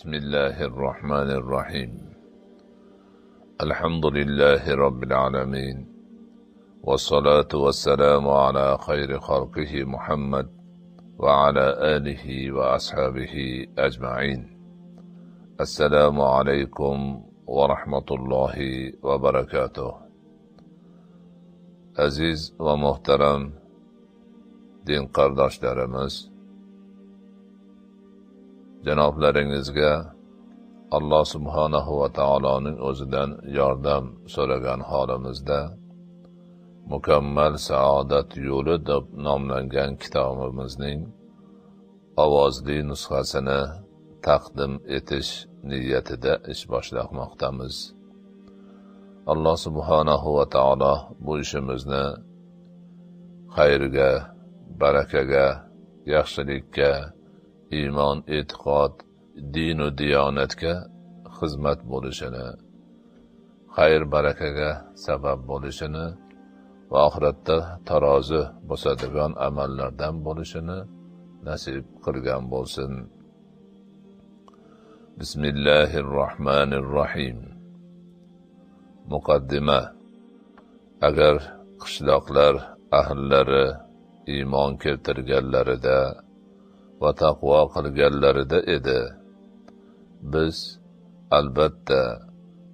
بسم الله الرحمن الرحيم. الحمد لله رب العالمين، والصلاة والسلام على خير خلقه محمد وعلى آله وأصحابه أجمعين. السلام عليكم ورحمة الله وبركاته. Aziz va muhtaram din qardoshlarimiz, janoblaringizga Alloh subhanahu va taoloning o'zidan yordam so'ragan holimizda Mukammal saodat yo'li deb nomlangan kitobimizning ovozli nusxasini taqdim etish niyatida ish boshlamoqdamiz. Alloh subhanahu va taolo bu ishimizni xayrga, barakaga, yaxshilikka, iymon, e'tiqod, din va diyonatga xizmat bo'lishini, xayr barakaga sabab bo'lishini va oxiratda tarozi bosadigan amallardan bo'lishini nasib qilgan bo'lsin. Bismillahirrohmanirrohim. Muqaddima. Agar qishloqlar ahllari iymon keltirganlarida va taqvo qilganlarida edi, biz albatta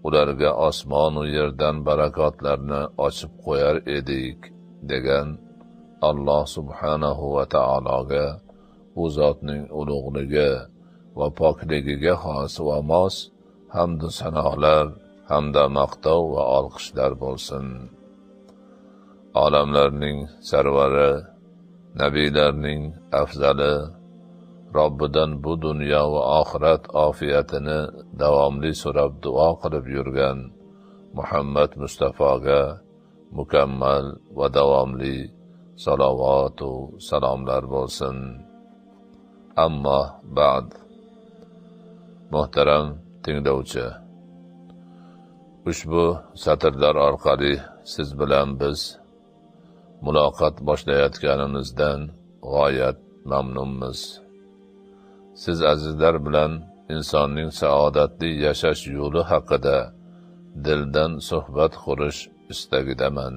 ularga osmon va yerdan barakotlarni ochib qo'yar edik degan Alloh subhanahu va taologa, u zotning ulug'ligi va pokligiga xos va mos hamdu sanolar hamda maqtov va olqishlar bo'lsin. Olamlarning sarvari, nabiylarning afzali, Robbidan bu dunyo va oxirat ofiyatini davomli so'rab duo qilib yurgan Muhammad Mustafoga mukammal va davomli salovat va salomlar bo'lsin. Ammo ba'd. Muhtaram tinglovchi, ushbu satrlar orqali siz bilan biz muloqot boshlayotganimizdan g'oyat mamnunmiz. Siz azizlar bilan insonning saodatli yashash yo'li haqida dildan suhbat qurish istagidaman.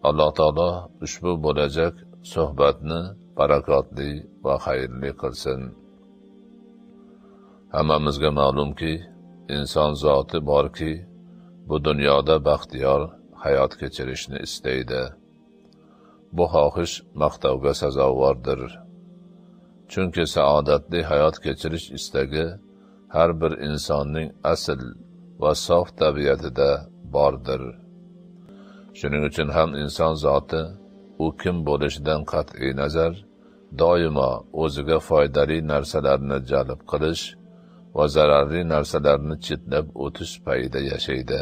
Alloh taolo ushbu bo'lajak suhbatni barakotli va xayrli qilsin. Hammamizga ma'lumki, inson zoti borki, bu dunyoda baxtiyor hayot kechirishni istaydi. Bu xohish maqtovga sazovordir. Chunki saodatli hayot kechirish istagi har bir insonning asl va sof tabiatida bordir. Shuning uchun ham inson zoti u kim bo'lishidan qat'iy nazar doimo o'ziga foydali narsalarni jalb qilish va zararli narsalarni chetlab o'tish payida yashaydi.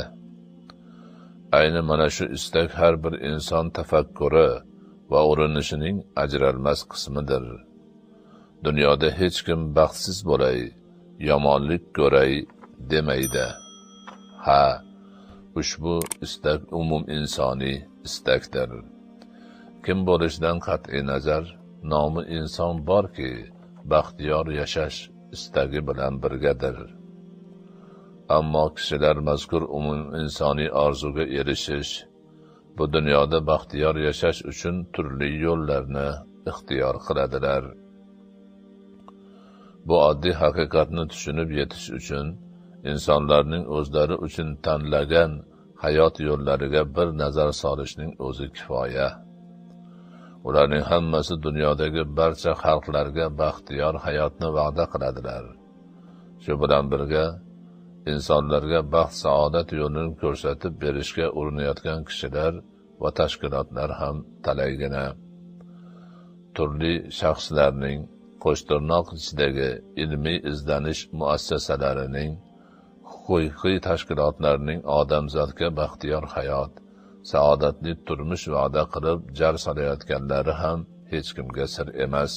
Ayni mana shu istak har bir inson tafakkuri va urinishining ajralmas qismidir. Dunyoda hech kim baxtsiz bo'lay, yomonlik ko'ray demaydi. Ha, ushbu istak umum insoniy istakdir. Kim bo'lishidan qat'iy nazar nomi inson borki, baxtiyor yashash istagi bilan birgadir. Ammo kishilar mazkur umum insoniy orzuga erishish, bu dunyoda baxtiyor yashash uchun turli yo'llarni ixtiyor qiladilar. Bu oddiy haqiqatni tushunib yetish uchun insonlarning o'zlari uchun tanlagan hayot yo'llariga bir nazar solishning o'zi kifoya. Ularning hammasi dunyodagi barcha xalqlarga baxtiyor hayotni va'da qiladilar. Shu bilan birga insonlarga baxt saodat yo'lini ko'rsatib berishga urinayotgan kishilar va tashkilotlar ham talaygina. Turli shaxslarning qo'shtirnoq ichidagi ilmiy izlanish muassasalarining, huquqiy tashkilotlarning odamzodga baxtiyor hayot, saodatli turmush va'da qilib jar solayotganlari ham hech kimga sir emas.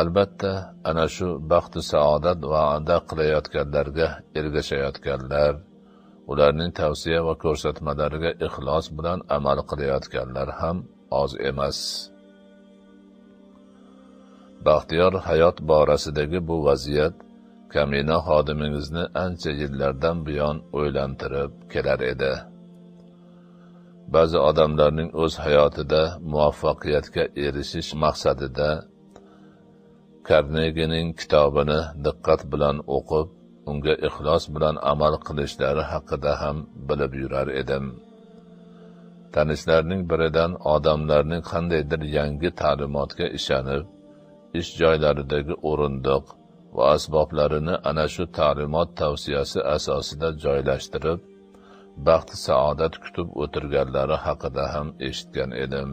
Albatta, ana shu baxti saodat va'da qilayotganlarga ergashayotganlar, ularning tavsiya va ko'rsatmalariga ixlos bilan amal qilayotganlar ham oz emas. Baxtiyor hayot borasidagi bu vaziyat kamina xodimingizni ancha yillardan buyon o'ylantirib kelar edi. Ba'zi odamlarning o'z hayotida muvaffaqiyatga erishish maqsadida Karnegining kitobini diqqat bilan o'qib, unga ixlos bilan amal qilishlari haqida ham bilib yurar edim. Tanishlarning biridan odamlarning qandaydir yangi ta'limotga ishonib, ish joylaridagi o'rindiq va asboblarini ana shu ta'limot tavsiyasi asosida joylashtirib, baxt saodat kutib o'tirganlari haqida ham eshitgan edim.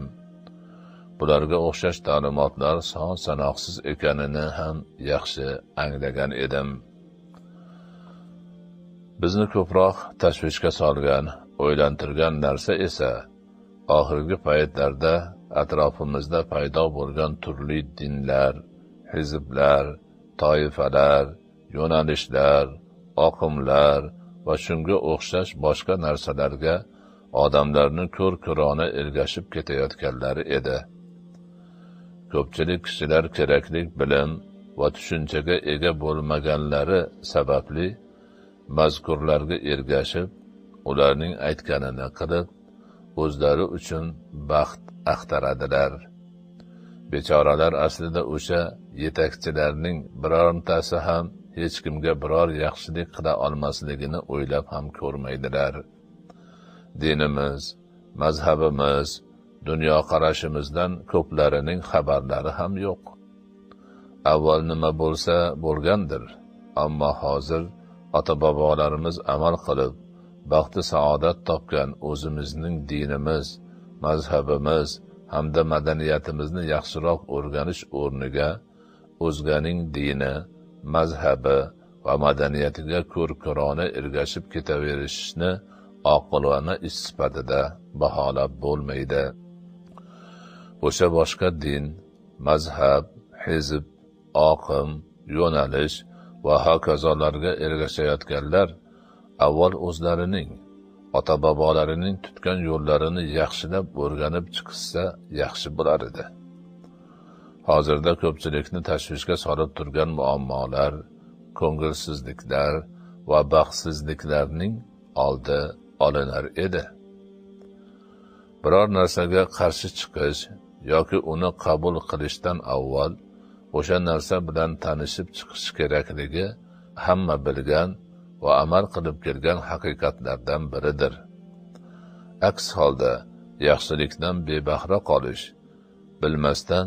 Bularga o'xshash ta'limotlar son sanoqsiz ekanini ham yaxshi anglagan edim. Bizni ko'proq tashvishga solgan, o'ylantirgan narsa esa oxirgi paytlarda atrofimizda paydo bo'lgan turli dinlar, hizblar, toifalar, yo'nalishlar, oqimlar va shunga o'xshash boshqa narsalarga odamlarni ko'r-ko'rona ergashib ketayotganlari edi. Ko'pchilik kishilar kerakli bilim va tushunchaga ega bo'lmaganlari sababli mazkurlarga ergashib, ularning aytganini qilib, o'zlari uchun baxt axtaradilar. Bechoralar aslida o'sha yetakchilarning birortasi ham hech kimga biror yaxshilik qila olmasligini o'ylab ham ko'rmaydilar. Dinimiz, mazhabimiz, dunyoqarashimizdan ko'plarining xabarlari ham yo'q. Avval nima bo'lsa bo'lgandir, ammo hozir ota-bobolarimiz amal qilib, baxti saodat topgan o'zimizning dinimiz, mazhabimiz hamda madaniyatimizni yaxshiroq o'rganish o'rniga o'zganing dini, mazhabi va madaniyatiga ko'r-ko'rona ergashib ketaverishni oqilona ish sifatida baholab bo'lmaydi. O'sha boshqa din, mazhab, hizb, oqim, yo'nalish va hokazolarga ergashayotganlar avval o'zlarining, ota-bobolarining tutgan yo'llarini yaxshilab o'rganib chiqishsa yaxshi bo'lar edi. Hozirda ko'pchilikni tashvishga solib turgan muammolar, ko'ngilsizliklar va baxtsizliklarning oldi olinar edi. Biror narsaga qarshi chiqish yoki uni qabul qilishdan avval o'sha narsa bilan tanishib chiqish kerakligi hamma bilgan va amal qilib kelgan haqiqatlardan biridir. Aks holda yaxshilikdan bebahra qolish, bilmasdan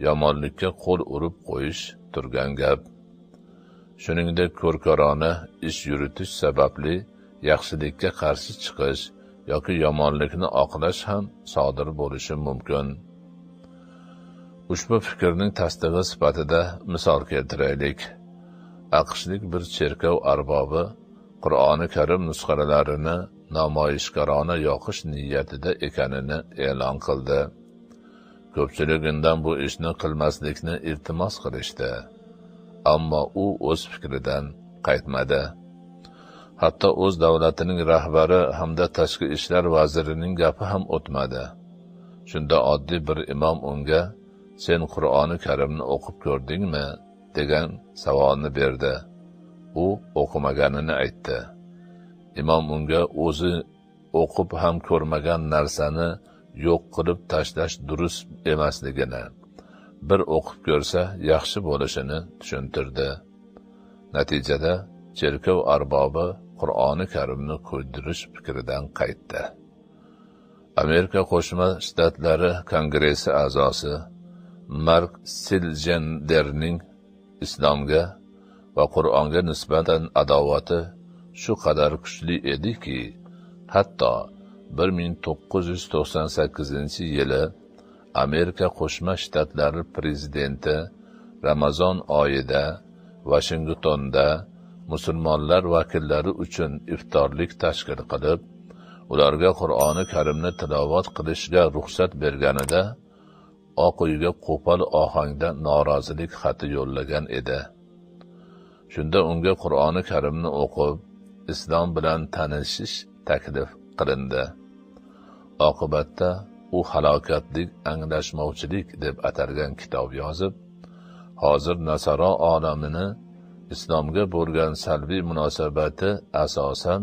yomonlikka qo'l urib qo'yish turgan gap. Shuningdek, ko'r-ko'rona ish yuritish sababli yaxshilikka qarshi chiqish yoki yomonlikni oqlash ham sodir bo'lishi mumkin. Ushbu fikrning tasdig'i sifatida misol keltiraylik. AQShlik bir cherkov arbobi Qur'oni Karim nusxalarini namoyishkorona yoqish niyatida ekanini e'lon qildi. Ko'pchilik undan bu ishni qilmaslikni iltimos qilishdi, ammo u o'z fikridan qaytmadi. Hatto o'z davlatining rahbari hamda tashqi ishlar vazirining gapi ham o'tmadi. Shunda oddiy bir imom unga "Sen Qur'oni Karimni o'qib ko'rdingmi?" degan savolni berdi. U o'qimaganini aytdi. Imom unga o'zi o'qib ham ko'rmagan narsani yo'q qilib tashlash durust emasligini, bir o'qib ko'rsa yaxshi bo'lishini tushuntirdi. Natijada cherkov arbobi Qur'oni Karimni ko'ydirish fikridan qaytdi. Amerika Qo'shma Shtatlari Kongressi a'zosi Mark Siljenderning islomga va Qur'onga nisbatan adovati shu qadar kuchli ediki, hatto 1998-yili Amerika Qo'shma Shtatlari prezidenti Ramazon oyida Vashingtonda musulmonlar vakillari uchun iftorlik tashkil qilib, ularga Qur'oni Karimni tilovat qilishga ruxsat berganida Oq uyga qo'pol ohangda norozilik xati yo'llagan edi. Shunda unga Qur'oni Karimni o'qib, islom bilan tanishish taklif qilindi. Oqibatda u halokatli anglashmovchilik deb atalgan kitob yozib, hozir nasaro olamini islomga bo'lgan salbiy munosabati asosan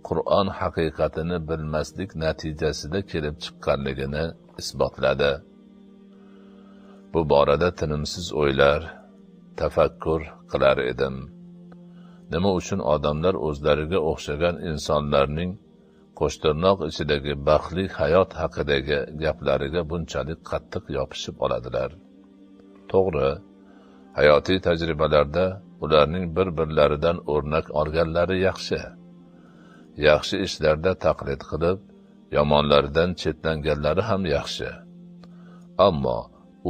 Qur'on haqiqatini bilmaslik natijasida kelib chiqqanligini isbotladi. Bu borada tinimsiz o'ylar, tafakkur qilar edim. Nima uchun odamlar o'zlariga o'xshagan insonlarning qo'shtirnoq ichidagi baxtli hayot haqidagi gaplariga bunchalik qattiq yopishib oladilar? To'g'ri, hayotiy tajribalarda ularning bir-birlaridan o'rnak olganlari yaxshi. Yaxshi ishlarda taqlid qilib, yomonlaridan chetlanganlari ham yaxshi. Ammo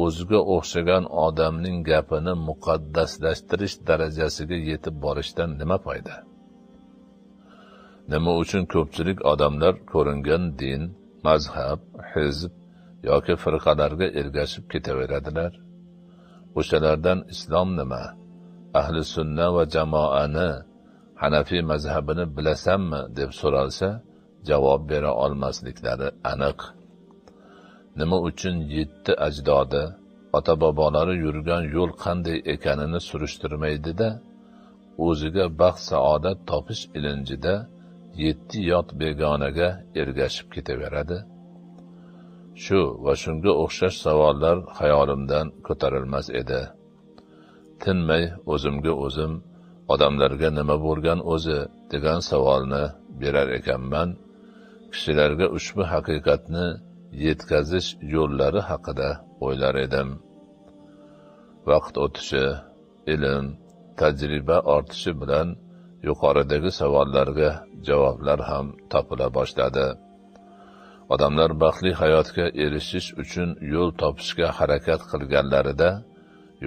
o'ziga o'xshagan odamning gapini muqaddaslashtirish darajasiga yetib borishdan nima foyda? Nima uchun ko'pchilik odamlar ko'ringan din, mazhab, hizb yoki firqalarga ergashib ketaveradilar? O'shalardan islom nima? Ahli sunna va jamoani, Hanafiy mazhabini bilasanmi deb so'ralsa, javob bera olmasliklari aniq. Nima uchun 7 ajdodi, ota-bobolari yurgan yo'l qanday ekanini surishtirmaydi-da, o'ziga baxt saodat topish ilinjida 7 yot begonaga ergashib ketaveradi? Shu va shunga o'xshash savollar xayolimdan ko'tarilmas edi. Tinmay o'zimga o'zim odamlarga nima bo'lgan o'zi degan savolni berar ekanman. Kishilarga ushbu haqiqatni yetkazish yo'llari haqida o'ylar edim. Vaqt o'tishi, ilm, tajriba ortishi bilan yuqoridagi savollarga javoblar ham topila boshladi. Odamlar baxtli hayotga erishish uchun yo'l topishga harakat qilganlarida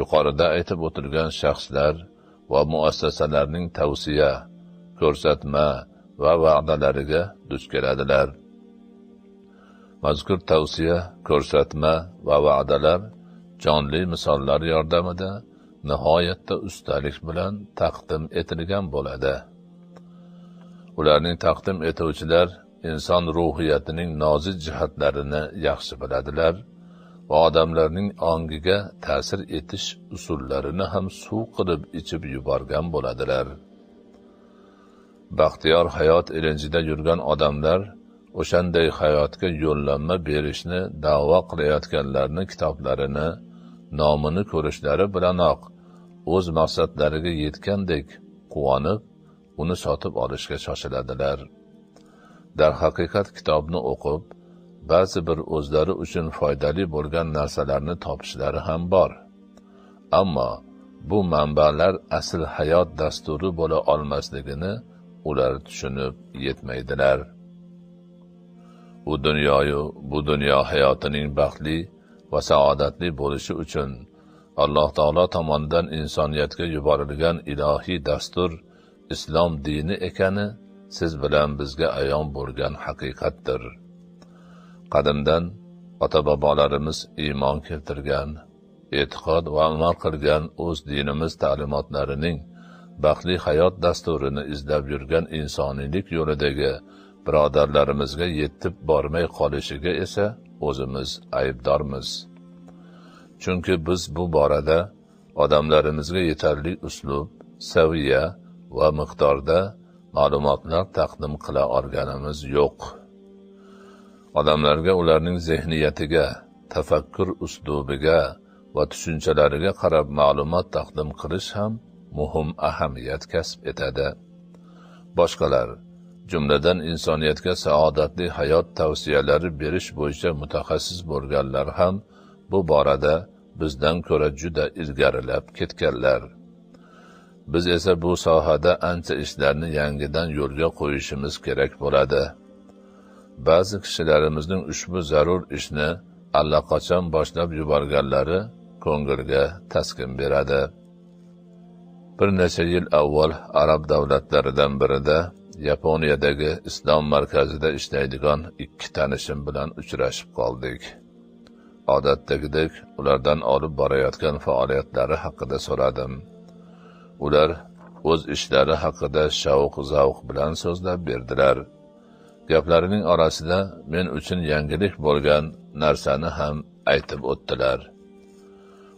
yuqorida aytib o'tilgan shaxslar va muassasalarning tavsiya, ko'rsatma va va'dalariga duch keladilar. Mazkur tavsiya, ko'rsatma va va'dalar jonli misollar yordamida nihoyatda ustalik bilan taqdim etilgan bo'ladi. Ularning taqdim etuvchilar inson ruhiyatining nozik jihatlarini yaxshi biladilar va odamlarning ongiga ta'sir etish usullarini ham suv qilib ichib yuborgan bo'ladilar. Baxtiyor hayot ilinjida yurgan odamlar o'shanday hayotga yo'llanma berishni da'vo qilayotganlarning kitoblarini, nomini ko'rishlari bilanoq o'z maqsadlariga yetgandek quvonib, uni sotib olishga shoshiladilar. Darhaqiqat kitobni o'qib, ba'zi bir o'zlari uchun foydali bo'lgan narsalarni topishlari ham bor. Ammo bu manbalar asl hayot dasturi bo'la olmasligini ular tushunib yetmaydilar. Bu dunyo hayotining baxtli va saodatli bo'lishi uchun Alloh taolo tomonidan insoniyatga yuborilgan ilohiy dastur islom dini ekani siz bilan bizga ayon bo'lgan haqiqatdir. Qadimdan ota-bobolarimiz iymon keltirgan, e'tiqod va amal qilgan o'z dinimiz ta'limotlarining baxtli hayot dasturini izlab yurgan insoniylik yo'lidagi birodarlarimizga yetib bormay qolishiga esa o'zimiz aybdormiz. Chunki biz bu borada odamlarimizga yetarli uslub, saviya va miqdorda ma'lumotlar taqdim qila olganimiz yo'q. Odamlarga ularning zehniyatiga, tafakkur uslubiga va tushunchalariga qarab ma'lumot taqdim qilish ham muhim ahamiyat kasb etadi. Boshqalar, jumladan insoniyatga saodatli hayot tavsiyalari berish bo'yicha mutaxassis bo'lganlar ham bu borada bizdan ko'ra juda ilgarilab ketganlar. Biz esa bu sohada ancha ishlarni yangidan yo'lga qo'yishimiz kerak bo'ladi. Ba'zi kishilarimizning ushbu zarur ishni allaqachon boshlab yuborganlari ko'ngilga taskin beradi. Bir necha yil avval arab davlatlaridan birida Yaponiyadagi islom markazida ishlaydigan 2 tanishim bilan uchrashib qoldik. Odatdagidek ulardan olib borayotgan faoliyatlari haqida so'radim. Ular o'z ishlari haqida shavq-zavq bilan so'zlab berdilar. Gaplarining orasida men uchun yangilik bo'lgan narsani ham aytib o'tdilar.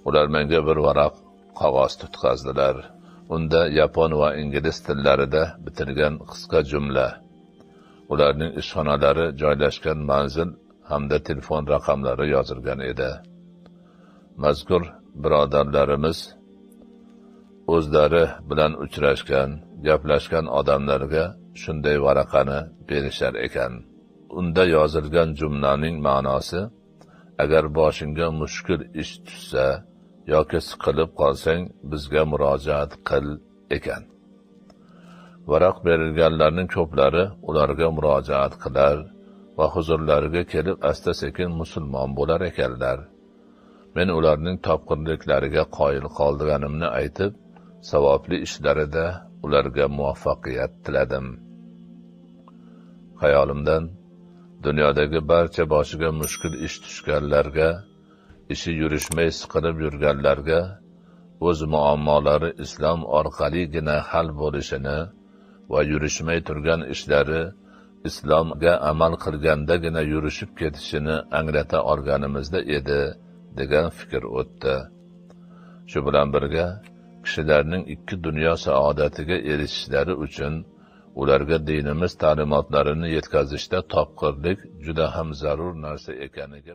Ular menga bir varaq qog'oz tutqazdilar. Unda yapon va ingliz tillarida bitilgan qisqa jumla, ularning ishxonalari joylashgan manzil hamda telefon raqamlari yozilgan edi. Mazkur birodarlarimiz o'zlari bilan uchrashgan, gaplashgan odamlarga shunday varaqani berishar ekan. Unda yozilgan jumlaning ma'nosi: agar boshingga mushkul ish tushsa yoki siqilib qolsang, bizga murojaat qil ekan. Varaq berilganlarning ko'plari ularga murojaat qilar va huzurlariga kelib asta-sekin musulmon bo'lar ekanlar. Men ularning topqirliklariga qoyil qolganimni aytib, savobli ishlarida ularga muvaffaqiyat tiladim. Xayolimdan dunyodagi barcha boshiga mushkul ish tushganlarga, ishi yurishmay siqilib yurganlarga o'z muammolari islom orqaligina hal bo'lishini va yurishmay turgan ishlari islomga amal qilgandagina yurishib ketishini anglata olganimizda edi, degan fikr o'tdi. Shu bilan birga, kishilarning ikki dunyo saodatiga erishishlari uchun ularga dinimiz ta'limotlarini yetkazishda topqirlik juda ham zarur narsa ekaniga